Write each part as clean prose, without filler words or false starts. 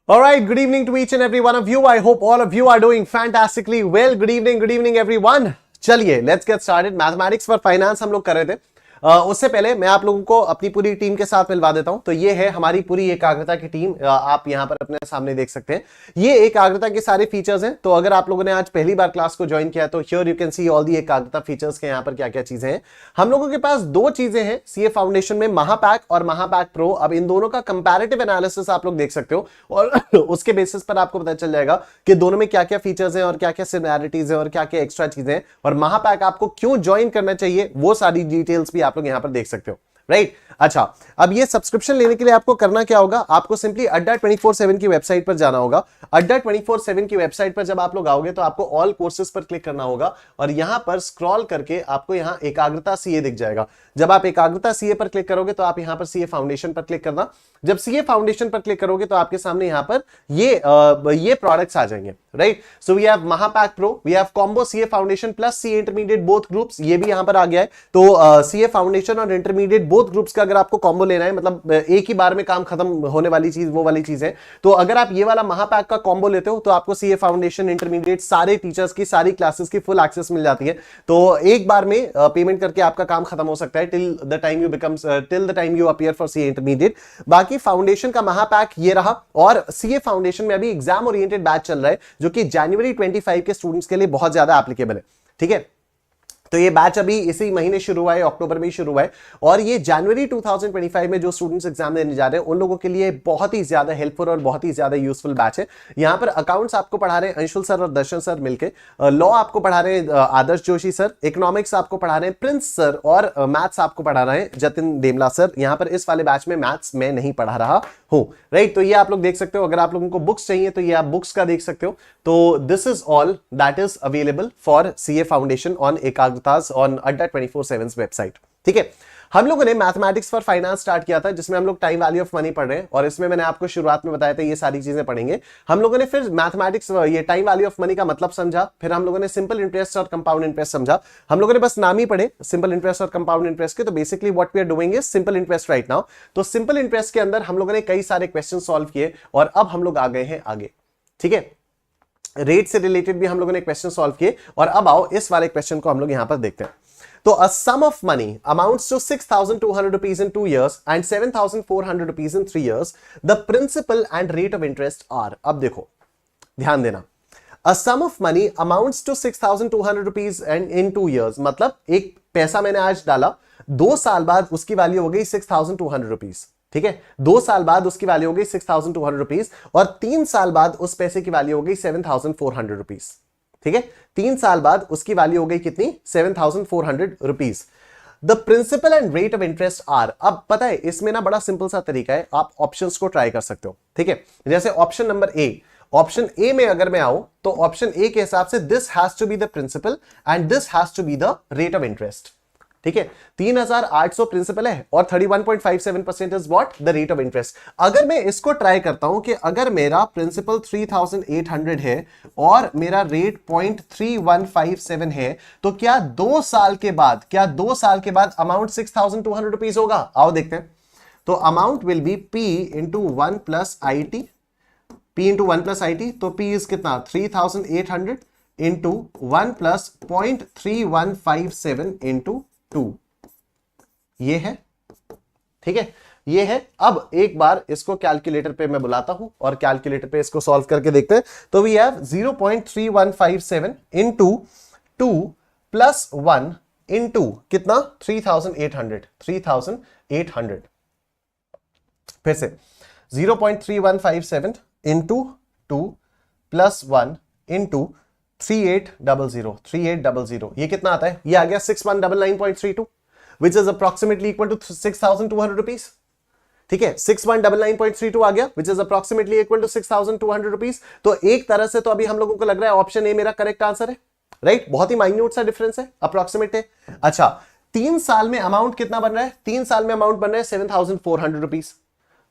All right, good evening to each and every one of you. I hope all of you are doing fantastically well. Good evening everyone. चलिए let's get started. Mathematics for finance हम लोग कर रहे थे। उससे पहले मैं आप लोगों को अपनी पूरी टीम के साथ मिलवा देता हूं। तो ये है हमारी पूरी एकाग्रता की टीम, आप यहां पर अपने सामने देख सकते हैं। ये एकाग्रता के सारे फीचर्स हैं। तो अगर आप लोगों ने आज पहली बार क्लास को ज्वाइन किया तो here you can see all the एकाग्रता फीचर्स के यहाँ पर क्या क्या चीजें हैं। हम लोगों के पास दो चीजें हैं सीए फाउंडेशन में, महापैक और महापैक प्रो। अब इन दोनों का कंपैरेटिव एनालिसिस आप लोग देख सकते हो और उसके बेसिस पर आपको पता चल जाएगा कि दोनों में क्या क्या फीचर्स हैं और क्या क्या सिमिलैरिटीज हैं और क्या क्या एक्स्ट्रा चीजें हैं, और महापैक आपको क्यों ज्वाइन करना चाहिए वो सारी डिटेल्स भी आप लोग यहां पर देख सकते हो। राइट अच्छा, अब ये सब्सक्रिप्शन लेने के लिए आपको करना क्या होगा, आपको सिंपली अड्डा 24/7 की वेबसाइट पर जाना होगा। अड्डा 24/7 की वेबसाइट पर जब आप लोग आओगे तो आपको ऑल कोर्सेज पर क्लिक करना होगा और यहां पर स्क्रॉल करके आपको यहां एकाग्रता सीए दिख जाएगा। जब आप एकाग्रता सीए पर क्लिक करोगे तो आप यहां पर सीए फाउंडेशन पर क्लिक करना। जब सीए फाउंडेशन पर क्लिक करोगे तो आपके सामने यहां पर ये प्रोडक्ट्स आ जाएंगे। Right, so we have Mahapack pro, we have combo CA foundation plus CA intermediate both groups, ये भी यहां पर आ गया है। तो सीए फाउंडेशन और इंटरमीडिएट बोथ ग्रुप्स का अगर आपको कॉम्बो लेना है, मतलब एक ही बार में काम खत्म होने वाली चीज वो वाली चीज है, तो अगर आप ये वाला महापैक का कॉम्बो लेते हो तो आपको सीए फाउंडेशन इंटरमीडिएट सारे टीचर्स की सारी क्लासेस की फुल एक्सेस मिल जाती है। तो एक बार में पेमेंट करके आपका काम खत्म हो सकता है till the time you appear for CA intermediate. बाकी फाउंडेशन का महापैक ये रहा, और सीए फाउंडेशन में अभी एग्जाम ओरिएंटेड बैच चल रहा है जो कि जनवरी 25 के स्टूडेंट्स के लिए बहुत ज्यादा एप्लीकेबल है। ठीक है, तो ये बैच अभी इसी महीने शुरू हुआ है, अक्टूबर में ही शुरू हुआ है, और ये जनवरी 2025 में जो स्टूडेंट्स एग्जाम देने जा रहे हैं उन लोगों के लिए बहुत ही ज्यादा हेल्पफुल और बहुत ही ज्यादा यूजफुल बैच है। यहां पर अकाउंट्स आपको पढ़ा रहे हैं अंशुल सर और दर्शन सर मिलके, लॉ आपको पढ़ा रहे हैं आदर्श जोशी सर, इकोनॉमिक्स आपको पढ़ा रहे हैं प्रिंस सर, और मैथ्स आपको पढ़ा रहे हैं जतिन देमला सर। यहां पर इस वाले बैच में मैथ्स मैं नहीं पढ़ा रहा हूं। राइट, तो ये आप लोग देख सकते हो। अगर आप लोगों को बुक्स चाहिए तो ये आप बुक्स का देख सकते हो। तो this is all that is available for CA foundation on एकाग्रताज ऑन अड्डा 24/7 वेबसाइट। ठीक है, हम लोगों ने मैथमेटिक्स फॉर फाइनेंस स्टार्ट किया था जिसमें हम लोग टाइम वैल्यू ऑफ मनी पढ़ रहे हैं, और इसमें मैंने आपको शुरुआत में बताया था ये सारी चीजें पढ़ेंगे। हम लोगों ने फिर मैथमेटिक्स ये टाइम वैल्यू ऑफ मनी का मतलब समझा, फिर हम लोगों ने सिंपल इंटरेस्ट और कंपाउंड इंटरेस्ट समझा। हम लोगों ने बस नाम ही पढ़े सिंपल इंटरेस्ट और कंपाउंड इंटरेस्ट के। तो basically what we are doing is simple interest right now. तो सिंपल इंटरेस्ट के अंदर हम लोगों ने कई सारे क्वेश्चन सॉल्व किए और अब हम लोग आ गए हैं आगे। ठीक है, रेट से रिलेटेड भी हम लोगों ने क्वेश्चन सॉल्व किए, और अब आओ इस वाले क्वेश्चन को हम लोग यहां पर देखते हैं। तो a sum of money amounts to 6,200 rupees in 2 years and 7,400 rupees in 3 years. The principal and rate of interest are. अब देखो, ध्यान देना, a sum of money amounts to 6,200 rupees and in 2 years, मतलब एक पैसा मैंने आज डाला, 2 साल बाद उसकी वैल्यू हो गई 6,200 रुपीज। ठीक है, 2 साल बाद उसकी वैल्यू हो गई 6,200 रुपीज, और 3 साल बाद उस पैसे की वैल्यू हो गई 7,400 रुपीज। ठीक है, 3 साल बाद उसकी वैल्यू हो गई कितनी, 7,400 rupees. The principal and rate of interest are. अब पता है इसमें ना बड़ा सिंपल सा तरीका है, आप ऑप्शंस को ट्राई कर सकते हो। ठीक है, जैसे option number A, option A में अगर मैं आऊं तो ऑप्शन ए के हिसाब से this has to be the principal and this has to be the rate of interest. ठीक है, 3,800 प्रिंसिपल है और 31.57% is what, the rate of interest. अगर मैं इसको ट्राई करता हूं कि अगर मेरा प्रिंसिपल 3,800 है और मेरा रेट 0.3157 है, तो क्या 2 साल के बाद अमाउंट 6,200 रुपीज होगा? आओ देखते हैं। तो amount will be P into 1 plus IT, P into 1 plus IT, तो P इज कितना, 3,800 इंटू 1 प्लस 0.3157 इंटू 2, ये है। ठीक है, ये है। अब एक बार इसको कैलकुलेटर पे मैं बुलाता हूं और कैलकुलेटर पे इसको सॉल्व करके देखते हैं। तो we have 0.3157 into 2 plus 1 into कितना, 3,800। फिर से 0.3157 इंटू 2 प्लस 1 इंटू 3800, ये कितना आता है, ये आ गया 6199.32, which is approximately equal to 6,200 rupees। ठीक है, 6199.32 आ गया, which is approximately equal to 6,200 rupees। तो एक तरह से तो अभी हम लोगों को लग रहा है ऑप्शन ए मेरा करेक्ट आंसर है। राइट, बहुत ही माइन्यूट सा डिफरेंस है, अप्रोक्सीमेट है। अच्छा, 3 साल में अमाउंट कितना बन रहा है, 3 साल में अमाउंट बन रहा है 7,400 रुपीज।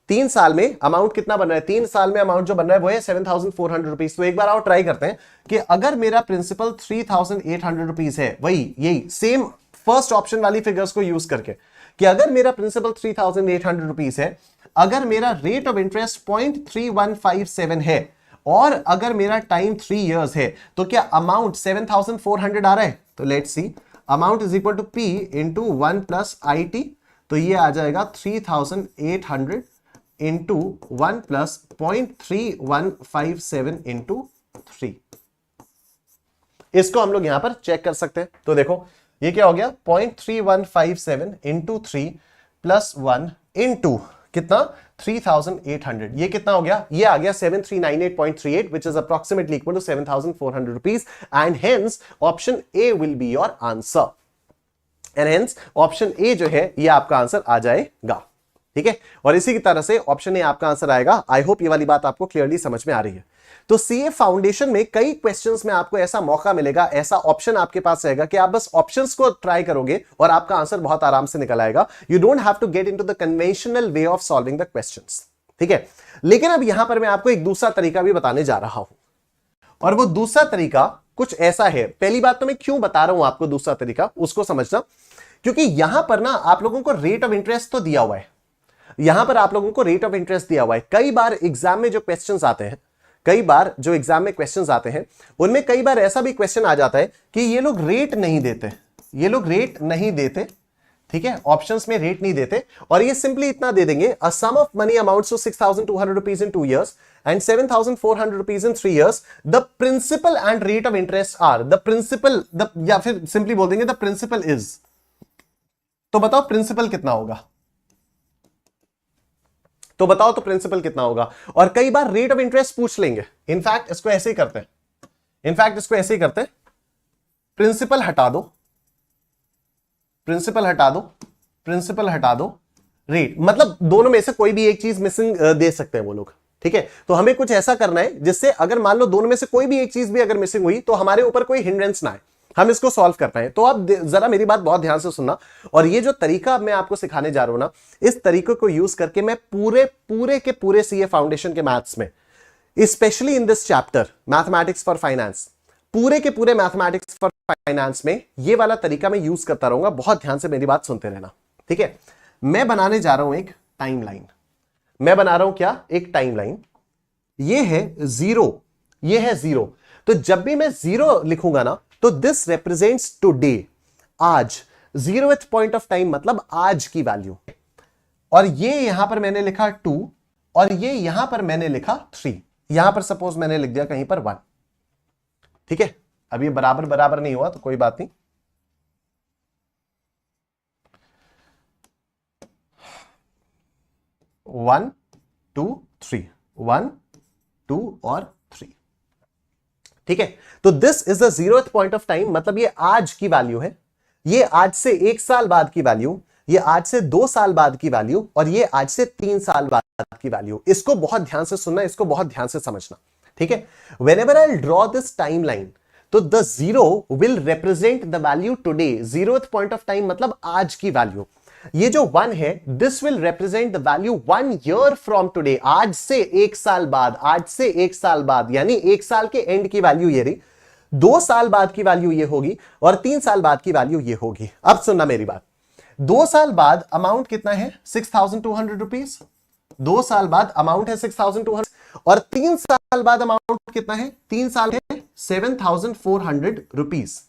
3 साल में अमाउंट कितना बन रहा है, 3 साल में अमाउंट जो बन रहा है वो है 7,400 रुपीज। तो एक बार आओ ट्राई करते हैं कि अगर मेरा प्रिंसिपल 3,800 रुपीज है, वही यही सेम फर्स्ट ऑप्शन वाली फिगर्स को यूज करके, कि अगर मेरा प्रिंसिपल 3,800 रुपीज है अगर मेरा रेट ऑफ इंटरेस्ट 0.3157 है और अगर मेरा टाइम 3 इयर्स है, तो क्या अमाउंट 7400 आ रहा है? तो let's see, amount is equal to P into 1 plus I T, तो ये आ जाएगा 3800 इंटू 1 प्लस 0.3157 इंटू 3। इसको हम लोग यहां पर चेक कर सकते हैं। तो देखो ये क्या हो गया, 0.3157 इंटू 3 प्लस 1 इंटू कितना, 3800। ये कितना हो गया, ये आ गया 7398.38 which is approximately equal to 7400 rupees and hence option A will be your answer and hence option A जो है ये आपका आंसर आ जाएगा। ठीक है, और इसी की तरह से ऑप्शन ए आपका आंसर आएगा। आई होप ये वाली बात आपको क्लियरली समझ में आ रही है। तो सीए फाउंडेशन में कई क्वेश्चंस में आपको ऐसा मौका मिलेगा, ऐसा ऑप्शन आपके पास रहेगा कि आप बस ऑप्शंस को ट्राई करोगे और आपका आंसर बहुत आराम से निकल आएगा। You don't have to get into the conventional way of solving the questions. ठीक है, लेकिन अब यहां पर मैं आपको एक दूसरा तरीका भी बताने जा रहा हूं, और वो दूसरा तरीका कुछ ऐसा है। पहली बात तो मैं क्यों बता रहा हूं आपको दूसरा तरीका, उसको समझना, क्योंकि यहां पर ना आप लोगों को रेट ऑफ इंटरेस्ट तो दिया हुआ है, यहां पर आप लोगों को रेट ऑफ इंटरेस्ट दिया हुआ है। कई बार एग्जाम में जो क्वेश्चंस आते हैं, कई बार जो एग्जाम में क्वेश्चंस आते हैं, उनमें कई बार ऐसा भी क्वेश्चन आ जाता है कि ये लोग रेट नहीं देते, ये लोग रेट नहीं देते। ठीक है, ऑप्शंस में रेट नहीं देते और ये सिंपली इतना दे देंगे, a sum of money amounts to 6200 rupees in 2 years and 7400 rupees in 3 years. The principal and rate of interest are the principal, या फिर सिंपली बोल देंगे द प्रिंसिपल इज। तो बताओ प्रिंसिपल कितना होगा, तो बताओ तो प्रिंसिपल कितना होगा। और कई बार रेट ऑफ इंटरेस्ट पूछ लेंगे। इनफैक्ट इसको ऐसे ही करते हैं, इनफैक्ट इसको ऐसे ही करते हैं, प्रिंसिपल हटा दो, प्रिंसिपल हटा दो, प्रिंसिपल हटा दो, रेट, मतलब दोनों में से कोई भी एक चीज मिसिंग दे सकते हैं वो लोग। ठीक है, तो हमें कुछ ऐसा करना है जिससे अगर मान लो दोनों में से कोई भी एक चीज भी अगर मिसिंग हुई तो हमारे ऊपर कोई हिंड्रेंस ना आए, हम इसको सॉल्व कर पाए। तो आप जरा मेरी बात बहुत ध्यान से सुनना, और ये जो तरीका मैं आपको सिखाने जा रहा हूं ना, इस तरीके को यूज करके मैं पूरे के पूरे सीए फाउंडेशन के मैथ्स में, specially in this chapter mathematics for finance, पूरे के पूरे मैथमेटिक्स फॉर फाइनेंस में ये वाला तरीका मैं यूज करता रहूंगा। बहुत ध्यान से मेरी बात सुनते रहना। ठीक है, मैं बनाने जा रहा हूं एक टाइमलाइन, मैं बना रहा हूं क्या, एक टाइमलाइन। ये है 0, ये है 0। तो जब भी मैं 0 लिखूंगा ना, तो दिस रिप्रेजेंट्स टुडे, आज, 0th पॉइंट ऑफ टाइम मतलब आज की वैल्यू। और ये यहां पर मैंने लिखा 2 और ये यहां पर मैंने लिखा 3। यहां पर सपोज मैंने लिख दिया कहीं पर 1। ठीक है, अब ये बराबर बराबर नहीं हुआ तो कोई बात नहीं। 1 2 3, 1 2 और 3। ठीक है, तो this is the 0th point of time, मतलब ये आज की वैल्यू है, ये आज से 1 साल बाद की वैल्यू, ये आज से 2 साल बाद की वैल्यू, और ये आज से 3 साल बाद की वैल्यू। इसको बहुत ध्यान से सुनना, इसको बहुत ध्यान से समझना। ठीक है, whenever I draw this timeline, तो the 0 will represent the value today, 0th point of time मतलब आज की वैल्यू। ये जो 1 है, this will represent the value 1 year from today, आज से 1 साल बाद, आज से 1 साल बाद, यानी 1 साल के एंड की वैल्यू ये रही, 2 साल बाद की वैल्यू ये होगी, और 3 साल बाद की वैल्यू ये होगी। अब सुनना मेरी बात, 2 साल बाद अमाउंट कितना है, 6200 रुपीज। 2 साल बाद अमाउंट है 6200, और 3 साल बाद अमाउंट कितना है, 3 साल है 7400 रुपीज।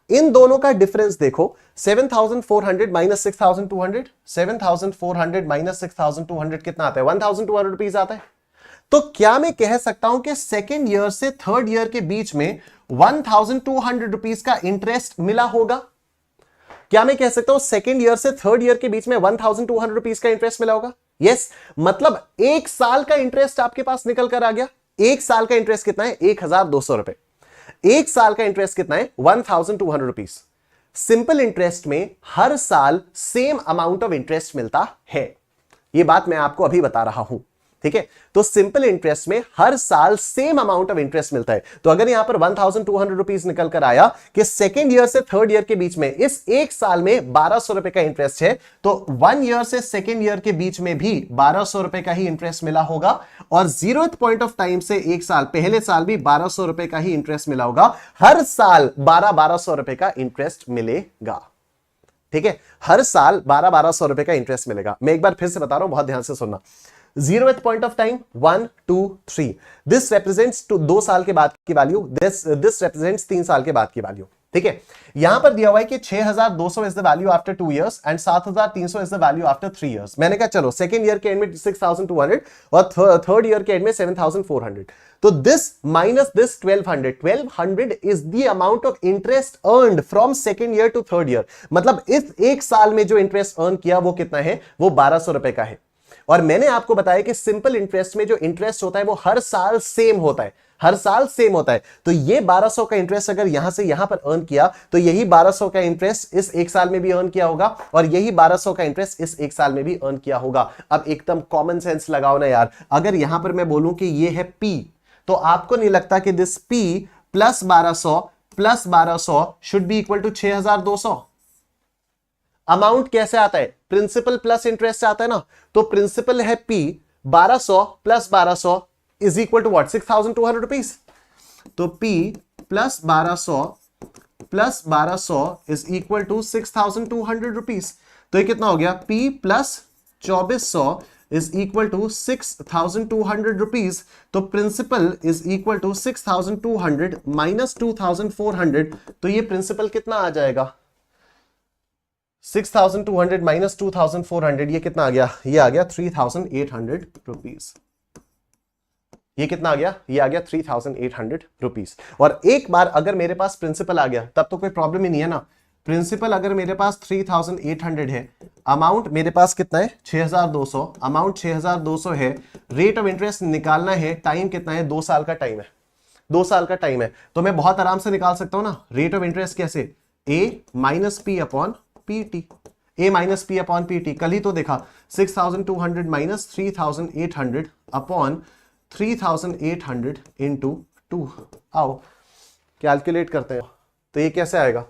इन दोनों का डिफरेंस देखो, 7400 माइनस 6200, 7400 माइनस 6200 कितना आता है, 1200 रुपीज आता है। तो क्या मैं कह सकता हूं कि सेकेंड ईयर से थर्ड ईयर के बीच में 1200 रुपीज का इंटरेस्ट मिला होगा? क्या मैं कह सकता हूं सेकेंड ईयर से थर्ड ईयर के बीच में 1200 रुपीज का इंटरेस्ट मिला होगा? यस, मतलब 1 साल का इंटरेस्ट आपके पास निकल कर आ गया। 1 साल का इंटरेस्ट कितना है, 1200 रुपए। 1 साल का इंटरेस्ट कितना है, 1200 रुपीज। सिंपल इंटरेस्ट में हर साल सेम अमाउंट ऑफ इंटरेस्ट मिलता है, यह बात मैं आपको अभी बता रहा हूं। ठीक है, तो सिंपल इंटरेस्ट में हर साल सेम अमाउंट ऑफ इंटरेस्ट मिलता है। तो अगर यहां पर 1200 रुपीज निकल कर आया कि सेकेंड ईयर से थर्ड ईयर के बीच में इस 1 साल में 1200 रुपए का इंटरेस्ट है, तो 1 ईयर से सेकेंड ईयर के बीच में भी 1200 रुपए का ही इंटरेस्ट मिला होगा, और 0th पॉइंट ऑफ टाइम से 1 साल पहले साल भी 1200 रुपए का ही इंटरेस्ट मिला होगा। हर साल 1200 रुपए का इंटरेस्ट मिलेगा। ठीक है, हर साल 1200 रुपए का इंटरेस्ट मिलेगा। मैं एक बार फिर से बता रहा हूं, बहुत ध्यान से सुनना। 0th point of time 1 2 3, this represents 2 साल के बाद की वैल्यू, दिस रिप्रेजेंट्स 3 साल के बाद की वैल्यू। ठीक है, यहां पर दिया हुआ है कि 6200 is the value after 2 years and 7300 is the value after 3 years. मैंने कहा चलो सेकंड ईयर के एंड में 6200 और थर्ड ईयर के एंड में 7400, तो this minus this 1200 is the amount of interest earned from second year to third year. मतलब इस एक साल में जो इंटरेस्ट अर्न किया वो कितना है, वो 1200 रुपए का है। और मैंने आपको बताया कि सिंपल इंटरेस्ट में जो इंटरेस्ट होता है वो हर साल सेम होता है, हर साल सेम होता है। तो ये 1200 का इंटरेस्ट अगर यहां से यहां पर अर्न किया तो यही 1200 का इंटरेस्ट इस एक साल में भी अर्न किया होगा और यही 1200 का इंटरेस्ट इस एक साल में भी अर्न किया होगा। अब एकदम कॉमन सेंस लगाओ ना यार, अगर यहां पर मैं बोलूं कि ये है P, तो आपको नहीं लगता कि this P plus 1200 should be equal to 6200? Amount कैसे आता है, प्रिंसिपल प्लस इंटरेस्ट आता है ना, तो प्रिंसिपल है P, 1200 plus 1200 is equal to what, 6200 rupees. तो P plus 1200 is equal to 6200 rupees. तो ये कितना हो गया, P plus 2400 is equal to 6200 rupees. तो principal is equal to 6200 minus 2400, तो ये प्रिंसिपल कितना आ जाएगा, 6200 माइनस 2400, ये कितना आ गया, ये आ गया 3800 रुपीज। ये कितना आ गया, ये आ गया 3800 रुपीज। और एक बार अगर मेरे पास प्रिंसिपल आ गया तब तो कोई प्रॉब्लम ही नहीं है ना। प्रिंसिपल अगर मेरे पास 3800 है, अमाउंट मेरे पास कितना है 6200, अमाउंट 6200 है, रेट ऑफ इंटरेस्ट निकालना है, टाइम कितना है, 2 साल का टाइम है, 2 साल का टाइम है। तो मैं बहुत आराम से निकाल सकता हूं ना रेट ऑफ इंटरेस्ट कैसे, A minus P upon PT, A minus P upon PT। कल ही तो देखा 6200 माइनस 3800 अपॉन 3800 इंटू 2। आओ कैलकुलेट करते हैं, तो ये कैसे आएगा,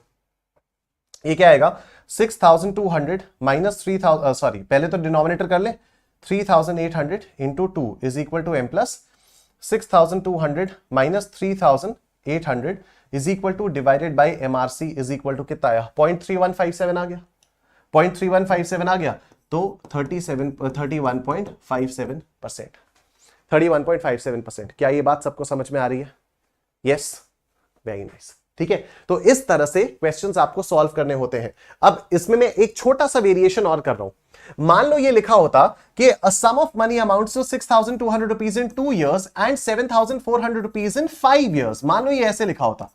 ये क्या आएगा, 6200 माइनस 3000, सॉरी पहले तो डिनोमिनेटर कर ले, 3800 into 2 is equal to m plus 6200 minus 3800 is equal to divided by MRC is equal to कितना आया, 0.3157 आ गया, 0.3157 आ गया। तो 31.57%, 31.57%। क्या ये बात सबको समझ में आ रही है? Yes, very nice. ठीक है, तो इस तरह से क्वेश्चंस आपको सॉल्व करने होते हैं। अब इसमें मैं एक छोटा सा वेरिएशन और कर रहा हूं। मान लो ये लिखा होता कि a sum of money amounts to 6200 rupees in 2 years and 7400 rupees in 5 years. मान लो ये ऐसे लिखा होता,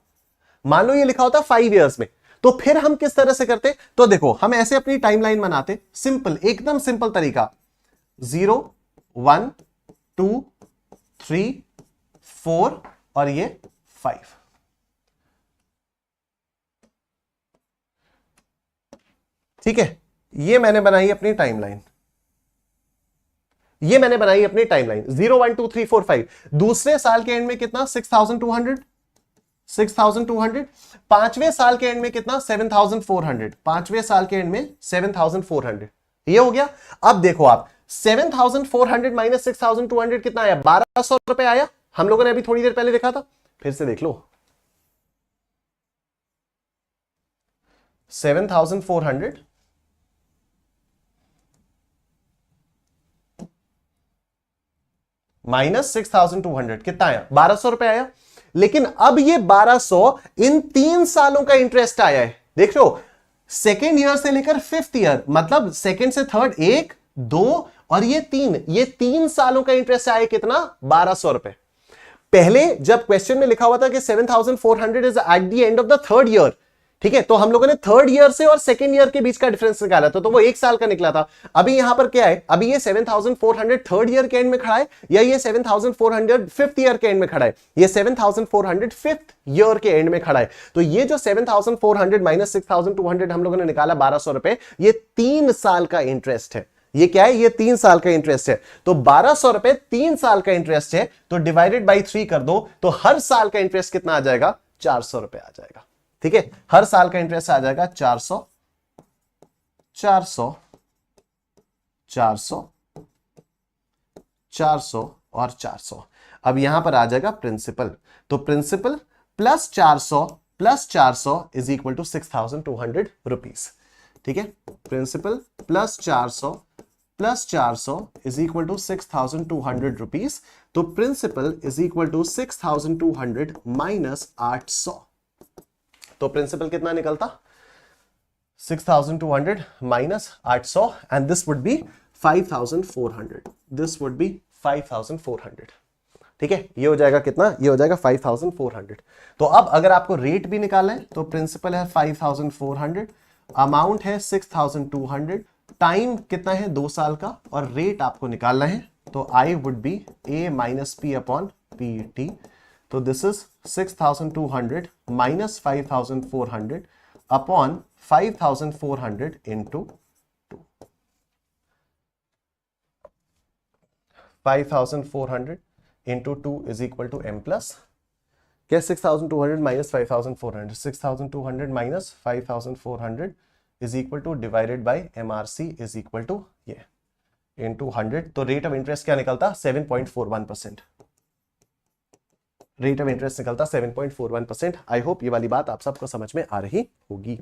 मान लो ये लिखा होता 5 इयर्स में, तो फिर हम किस तरह से करते, तो देखो हम ऐसे अपनी टाइमलाइन बनाते, सिंपल, एकदम सिंपल तरीका, 0 1 2 3 4 और ये 5। ठीक है, ये मैंने बनाई अपनी टाइमलाइन, ये मैंने बनाई अपनी टाइमलाइन 0 1 2 3 4 5। दूसरे साल के एंड में कितना, 6200, 6200। पांचवें साल के एंड में कितना, 7400, पांचवें साल के एंड में 7400। ये हो गया। अब देखो आप 7400 माइनस 6200 कितना आया, 1200 रुपए आया। हम लोगों ने अभी थोड़ी देर पहले देखा था, फिर से देख लो, 7400 माइनस 6200 कितना आया, 1200 रुपए आया। लेकिन अब ये 1200 इन 3 सालों का इंटरेस्ट आया है। देख लो, सेकेंड ईयर से लेकर 5th ईयर, मतलब सेकेंड से थर्ड, 1 2 और ये 3, ये 3 सालों का इंटरेस्ट आया कितना, 1200 रुपए। पहले जब क्वेश्चन में लिखा हुआ था कि 7400 is at the end of the third year, ठीक है, तो हम लोगों ने थर्ड ईयर से और सेकेंड ईयर के बीच का डिफरेंस निकाला था, तो वो 1 साल का निकला था। अभी यहां पर क्या है, अभी ये 7400 थर्ड ईयर के एंड में खड़ा है या ये 7400 5th ईयर के एंड में खड़ा है, ये 7400 5th ईयर के एंड में खड़ा है। तो ये जो 7400 माइनस 6200 हम लोगों ने निकाला 1200 रुपए, ये 3 साल का इंटरेस्ट है। ये क्या है, ये 3 साल का इंटरेस्ट है। तो 1200 रुपए 3 साल का इंटरेस्ट है, तो डिवाइडेड बाई 3 कर दो, तो हर साल का इंटरेस्ट कितना आ जाएगा, 400 रुपए आ जाएगा। ठीक है, हर साल का इंटरेस्ट आ जाएगा 400 400 400 400 और 400। अब यहां पर आ जाएगा प्रिंसिपल, तो principal plus 400 is equal to 6200 rupees. ठीक है, principal plus 400 plus 400 is equal to 6,200 rupees. तो principal is equal to 6,200 minus 800। तो प्रिंसिपल कितना निकलता? 6,200 minus 800 and this would be 5,400। This would be 5,400। ठीक है, ये हो जाएगा कितना? ये हो जाएगा 5,400। तो अब अगर आपको रेट भी निकालना है तो प्रिंसिपल है 5,400, अमाउंट है 6,200, टाइम कितना है 2 साल का, और रेट आपको निकालना है तो I would be A minus P upon P T. तो this is 6,200 minus 5,400 upon 5,400 into 2। 5,400 into 2 is equal to M plus क्या? 6,200 minus 5,400, 6,200 minus 5,400 is equal to divided by MRC is equal to ये into 100। तो rate of interest क्या निकलता? 7.41%। Rate of interest निकलता 7.41%। I hope ये वाली बात आप सबको समझ में आ रही होगी।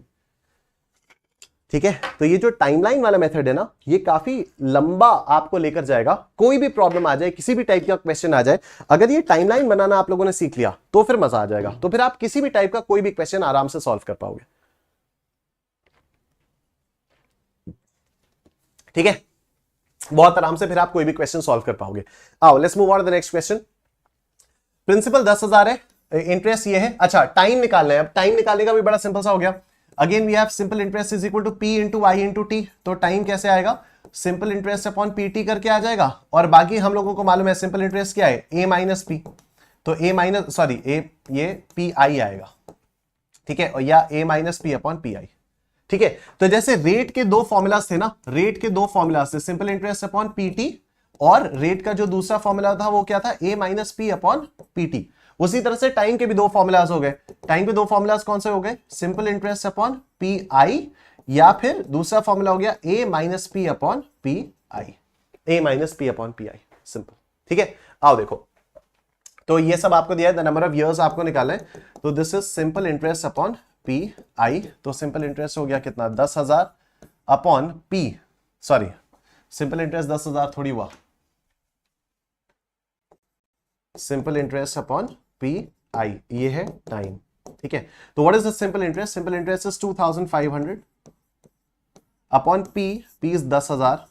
ठीक है, तो ये जो टाइमलाइन वाला मेथड है ना, ये काफी लंबा आपको लेकर जाएगा। कोई भी प्रॉब्लम आ जाए, किसी भी टाइप का क्वेश्चन आ जाए, अगर ये टाइमलाइन बनाना आप लोगों ने सीख लिया तो फिर मजा आ जाएगा। तो फिर आप किसी भी टाइप का कोई भी क्वेश्चन आराम से सॉल्व कर पाओगे। ठीक है, बहुत आराम से फिर आप कोई भी क्वेश्चन सॉल्व कर पाओगे। आओ let's move on the next question. Principal 10,000 है, इंटरेस्ट ये है। अच्छा, टाइम निकालना है। अब टाइम निकालने का भी बड़ा सिंपल सा हो गया। Again we have simple interest is equal to P into I into T. तो टाइम कैसे आएगा? Simple interest upon P T करके आ जाएगा। और बाकी हम लोगों को मालूम है सिंपल इंटरेस्ट क्या है? A minus P. तो ए माइनस सॉरी ये पी आई आएगा। ठीक है, या A minus P upon P I. ठीक है, तो जैसे रेट के 2 फॉर्मूलाज थे ना, रेट के 2 फॉर्मूलाज थे, सिंपल इंटरेस्ट अपॉन पीटी, और रेट का जो दूसरा फॉर्मूला था वो क्या था? ए माइनस पी अपॉन पीटी। उसी तरह से टाइम के भी 2 फॉर्मूलाज हो गए। टाइम के 2 फॉर्मूलाज कौन से हो गए? Simple interest upon P I, या फिर दूसरा फॉर्मूला हो गया A minus P upon P I. A minus P upon P I, simple. ठीक है, आओ देखो, तो ये सब आपको दिया है, द नंबर ऑफ इयर्स आपको निकालना है। तो this is simple interest upon P I. तो सिंपल इंटरेस्ट हो गया कितना? 10,000 upon P, sorry simple interest 10,000 थोड़ी हुआ, सिंपल इंटरेस्ट अपॉन पी आई, ये है टाइम। ठीक है, तो what is the simple interest? Simple interest is 2,500 upon P is 10,000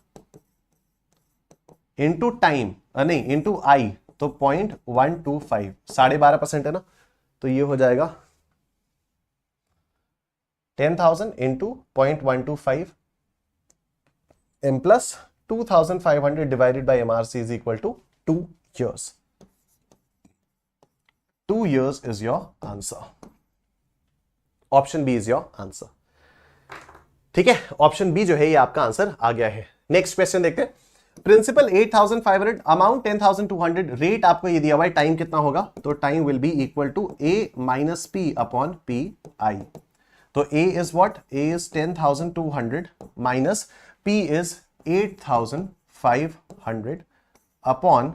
into time, नहीं इंटू आई, तो 0.125, 12.5% है ना, तो ये हो जाएगा 10,000 into 0.125 M plus 2,500 divided by MRC is equal to 2 years. 2 years is your answer. Option B is your answer. ठीक है, ऑप्शन बी जो है ये आपका आंसर आ गया है। नेक्स्ट क्वेश्चन देखते हैं। प्रिंसिपल 8,500, अमाउंट 10,200, रेट आपको ये दिया हुआ है, टाइम कितना होगा? तो time will be equal to A minus P upon P I. तो A is what? A is 10,200 minus P is 8,500 upon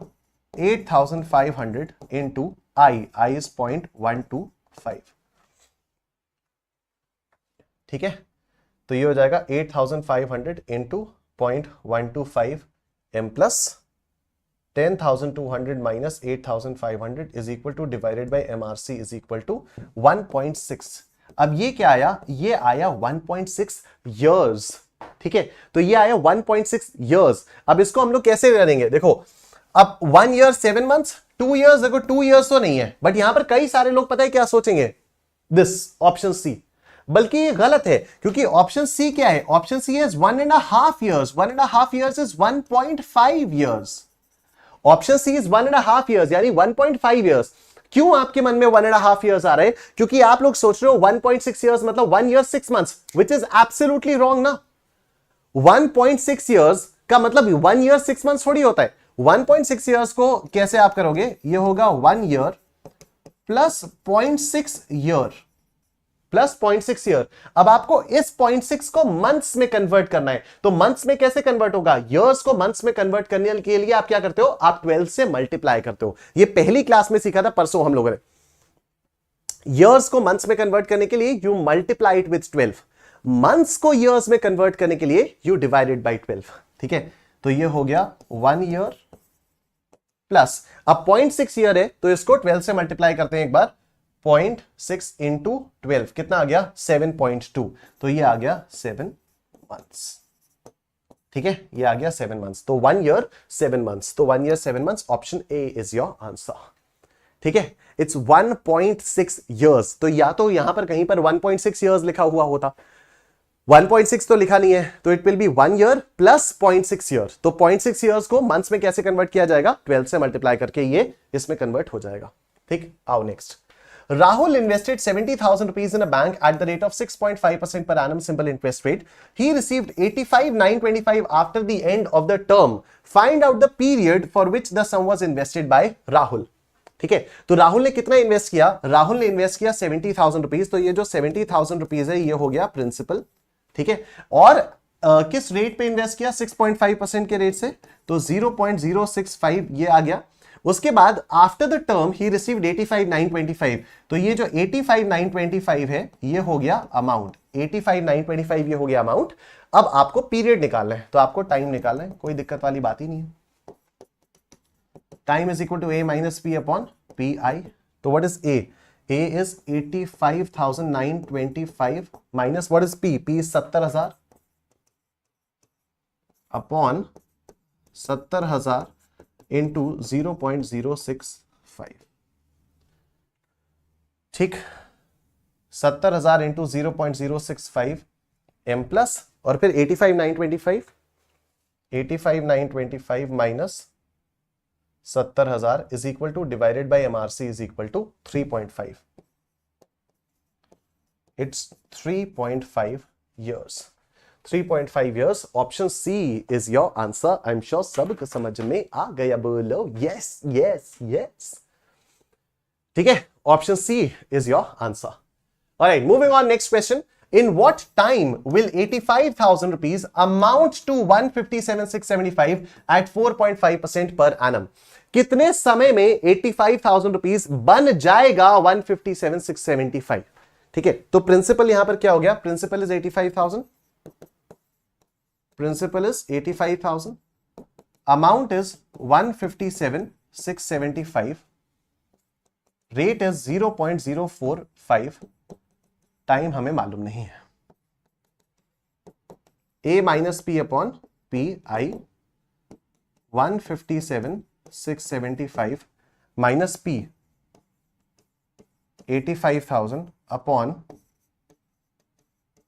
8,500 into I is 0.125। ठीक है, तो ये हो जाएगा 8,500 into 0.125 M plus 10,200 minus 8,500 is equal to divided by MRC is equal to 1.6। अब ये क्या आया? ये आया 1.6 years। ठीक है, तो ये आया 1.6 years। अब इसको हम लोग कैसे करेंगे? देखो, अब 1 year 7 months, 2 years, देखो 2 years तो नहीं है, बट यहां पर कई सारे लोग पता है क्या सोचेंगे? This option C. बल्कि ये गलत है, क्योंकि ऑप्शन सी क्या है? Option C is 1.5 years। 1.5 years is 1.5 years। Option C is 1.5 years, यानी 1.5 years। क्यों आपके मन में 1.5 years आ रहे हैं? क्योंकि आप लोग सोच रहे हो 1.6 years मतलब 1 year 6 months, which is absolutely wrong ना। 1.6 years का मतलब 1 year 6 months थोड़ी होता है। 1.6 years को कैसे आप करोगे? ये होगा 1 year plus 0.6 year plus 0.6 year. अब आपको इस 0.6 को मंथ्स में कन्वर्ट करना है, तो मंथ्स में कैसे कन्वर्ट होगा? ईयर्स को मंथ्स में कन्वर्ट करने के लिए आप क्या करते हो? आप 12 से मल्टीप्लाई करते हो। ये पहली क्लास में सीखा था परसों हम लोगों ने। ईयर्स को मंथ्स में कन्वर्ट करने के लिए you multiply it with 12। Months को ईयर्स में कन्वर्ट करने के लिए यू डिवाइडेड बाई 12। ठीक है, तो ये हो गया 1 ईयर प्लस, अब 0.6 ईयर है तो इसको 12 से मल्टीप्लाई करते हैं एक बार, 0.6 इंटू 12 कितना आ गया 7.2, तो ये आ गया 7 मंथ्स। ठीक है, ये आ गया 7 मंथ्स, तो 1 ईयर 7 मंथ्स, तो 1 year 7 months, option A is your answer. ठीक है, इट्स 1.6 ईयर्स, तो या तो यहां पर कहीं पर 1.6 ईयर्स लिखा हुआ होता, 1.6 तो लिखा नहीं है, तो it will be 1 year plus 0.6 year, तो 0.6 ईयर्स को मंथ्स में कैसे कन्वर्ट किया जाएगा, 12 से मल्टीप्लाई करके ये इसमें कन्वर्ट हो जाएगा। ठीक, आओ next. Rahul invested 70,000 rupees in a bank at the rate of 6.5% per annum simple interest rate. He received 85,925 after the end of the term. Find out the period for which the sum was invested by Rahul. ठीक है, तो राहुल ने कितना invest किया, राहुल ने invest किया 70,000 rupees, तो ये जो 70,000 रुपीज है ये हो गया प्रिंसिपल। ठीक है, और किस रेट पे इन्वेस्ट किया, 6.5% के रेट से, तो 0.065 ये आ गया। उसके बाद after the term he received 85,925, तो ये जो 85,925 है ये हो गया अमाउंट, 85,925 ये हो गया अमाउंट। अब आपको पीरियड निकालना है, तो आपको टाइम निकालना है, कोई दिक्कत वाली बात ही नहीं है। Time is equal to A minus P upon P I, तो what is A, A is 85,925 minus what is P, P is 70,000 upon 70,000 into 0.065। ठीक, 70,000 इंटू 0.065 एम प्लस, और फिर 85,925 minus 70,000 is equal to divided by MRC is equal to 3.5। It's 3.5 years, 3.5 years, option C is your answer. I am sure सबको समझ में आ गया, बोलो yes yes yes. ठीक है, option C is your answer. Alright, moving on, next question. In what time will 85,000 rupees amount to 157,675 at 4.5% per annum? कितने समय में 85,000 रुपीज बन जाएगा 157,675? ठीक है, तो प्रिंसिपल यहां पर क्या हो गया, principal is 85,000, principal is 85,000, amount is 157,675, rate is 0.045, time हमें मालूम नहीं है, A minus P upon P I, 157,675 minus P 85,000 upon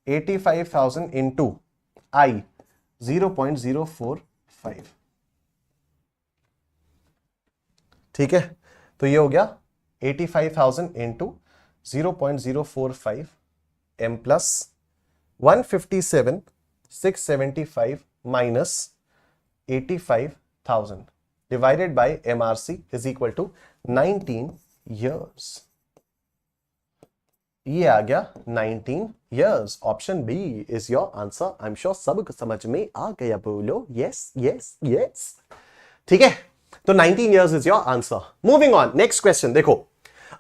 85,000 into I 0.045। ठीक है, तो ये हो गया 85,000 into 0.045 m plus 157,675 minus 85,000 divided by MRC is equal to 19 years। ये आ गया 19 years। Option B is your answer. I am sure सबको समझ में आ गया, बोलो यस यस यस। ठीक है, तो 19 years is your answer. Moving on, next question देखो।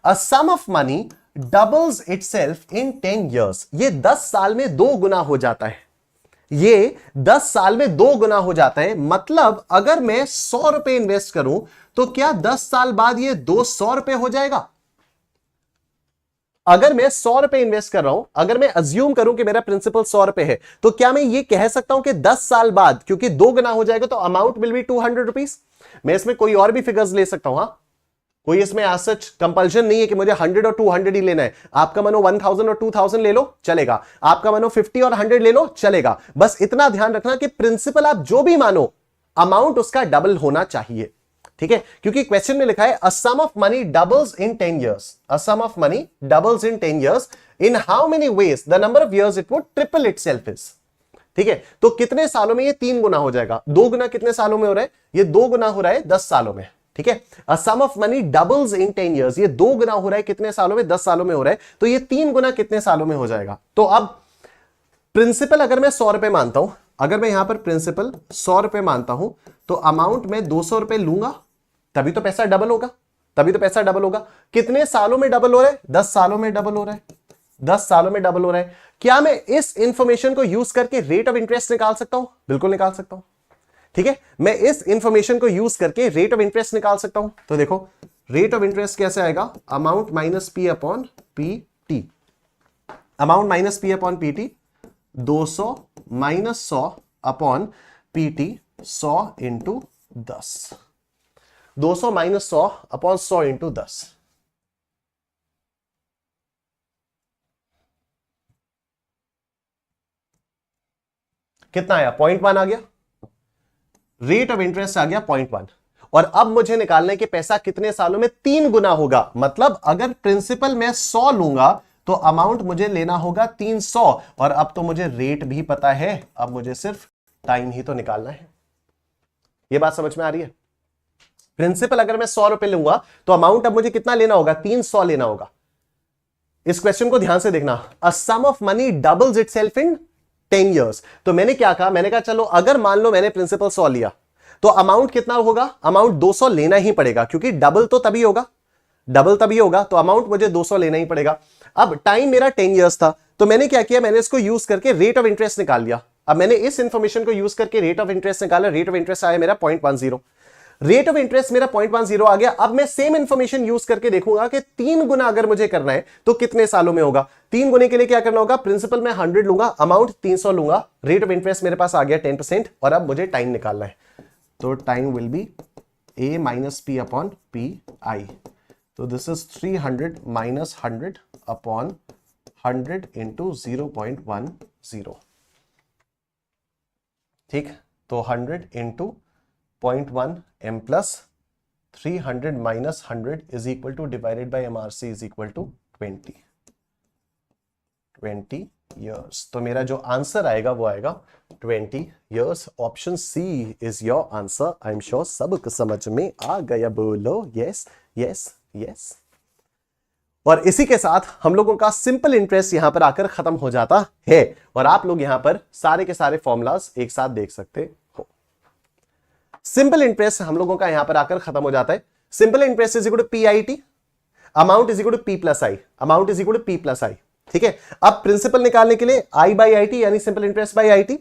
A sum of money doubles itself in 10 years। ये 10 साल में 2 गुना हो जाता है, ये 10 साल में 2 गुना हो जाता है। मतलब अगर मैं 100 रुपए इन्वेस्ट करूं तो क्या 10 साल बाद ये 200 रुपए हो जाएगा? अगर मैं 100 रुपए इन्वेस्ट कर रहा हूं, अगर मैं अज्यूम करूं कि मेरा प्रिंसिपल 100 रुपए है, तो क्या मैं ये कह सकता हूं कि 10 साल बाद क्योंकि 2 गुना हो जाएगा तो अमाउंट विल बी 200 रुपीज? मैं इसमें कोई और भी फिगर्स ले सकता हूं, हाँ, कोई इसमें एज सच कंपल्शन नहीं है कि मुझे 100 और 200 ही लेना है। आपका मानो 1000 और 2000 ले लो, चलेगा। आपका मानो 50 और 100 ले लो, चलेगा। बस इतना ध्यान रखना कि प्रिंसिपल आप जो भी मानो, अमाउंट उसका डबल होना चाहिए। ठीक है, क्योंकि क्वेश्चन में लिखा है a sum of money doubles in 10 years। A sum of money doubles in 10 years। In how many ways the number of years it would triple itself is. ठीक है, तो कितने सालों में ये 3 गुना हो जाएगा? 2 गुना कितने सालों में हो रहा है? ये 2 गुना हो रहा है 10 सालों में। ठीक है, a sum of money doubles in 10 years। ये 2 गुना हो रहा है कितने सालों में? 10 सालों में हो रहा है, तो ये 3 गुना कितने सालों में हो जाएगा? तो अब प्रिंसिपल अगर मैं 100 रुपए मानता हूं, अगर मैं यहां पर प्रिंसिपल 100 रुपए मानता हूं, तो अमाउंट में 200 रुपए लूंगा, तभी तो पैसा डबल होगा, तभी तो पैसा डबल होगा। कितने सालों में डबल हो रहा है? 10 सालों में डबल हो रहा है। 10 सालों में डबल हो रहा है। क्या मैं इस इंफॉर्मेशन को यूज करके रेट ऑफ इंटरेस्ट निकाल सकता हूं? बिल्कुल निकाल सकता हूं। ठीक है, मैं इस इंफॉर्मेशन को यूज करके रेट ऑफ इंटरेस्ट निकाल सकता हूं। तो देखो रेट ऑफ इंटरेस्ट कैसे आएगा? Amount minus P upon P T. Amount minus P upon P T 200 minus 100 upon P T 100 into 10। 200 minus 100 upon 100 into 10। कितना आया? 0.1 आ गया। रेट ऑफ इंटरेस्ट आ गया 0.1। और अब मुझे निकालना है कि पैसा कितने सालों में 3 गुना होगा। मतलब अगर प्रिंसिपल मैं 100 लूंगा तो अमाउंट मुझे लेना होगा 300। और अब तो मुझे रेट भी पता है, अब मुझे सिर्फ टाइम ही तो निकालना है। यह बात समझ में आ रही है? प्रिंसिपल अगर मैं 100 रुपए लूंगा तो अमाउंट अब मुझे कितना लेना होगा? 300 लेना होगा। इस क्वेश्चन को ध्यान से देखना। A sum of money doubles itself in 10 years। तो मैंने क्या कहा? मैंने कहा चलो अगर मान लो मैंने प्रिंसिपल 100 लिया तो अमाउंट कितना होगा? अमाउंट 200 लेना ही पड़ेगा, क्योंकि डबल तो तभी होगा, डबल तभी होगा, तो अमाउंट मुझे 200 लेना ही पड़ेगा। अब टाइम मेरा 10 years था, तो मैंने क्या किया? मैंने इसको यूज करके रेट ऑफ इंटरेस्ट निकाल लिया। अब मैंने इस इंफॉर्मेशन को यूज करके रेट ऑफ इंटरेस्ट निकाला। रेट ऑफ इंटरेस्ट आया मेरा 0.10। रेट ऑफ इंटरेस्ट मेरा 0.10 आ गया। अब मैं सेम इंफॉर्मेशन यूज करके देखूंगा कि 3 गुना अगर मुझे करना है तो कितने सालों में होगा। 3 गुने के लिए क्या करना होगा? प्रिंसिपल मैं 100 लूंगा, अमाउंट 300 लूंगा, रेट ऑफ इंटरेस्ट मेरे पास आ गया 10%। और अब मुझे टाइम निकालना है, तो time will be a minus P upon P I. तो this is 300 minus 100 upon 100 into 0.10। ठीक, तो 100 into 0.1 m plus 300 minus 100 is equal to divided by MRC is equal to 20 years। तो मेरा जो आंसर आएगा वो आएगा 20 years। Option C is your answer. I am sure सबको समझ में आ गया। बोलो यस यस यस। और इसी के साथ हम लोगों का सिंपल इंटरेस्ट यहां पर आकर खत्म हो जाता है और आप लोग यहां पर सारे के सारे फॉर्मूलाज एक साथ देख सकते हो। सिंपल इंटरेस्ट हम लोगों का यहां पर आकर खत्म हो जाता है। Simple interest is equal to PIT, amount is equal to P plus I, amount is equal to P plus I. ठीक है, अब प्रिंसिपल निकालने के लिए I बाई IT यानी सिंपल इंटरेस्ट बाई IT,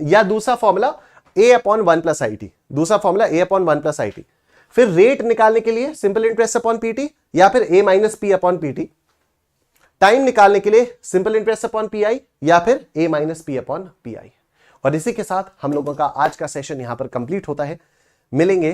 या दूसरा formula A upon 1 plus IT, दूसरा formula A upon 1 plus IT। फिर रेट निकालने के लिए सिंपल इंटरेस्ट अपॉन PT या फिर A minus P upon PT। Time निकालने के लिए सिंपल इंटरेस्ट अपॉन PI या फिर A minus P upon PI। और इसी के साथ हम लोगों का आज का सेशन यहां पर कंप्लीट होता है। मिलेंगे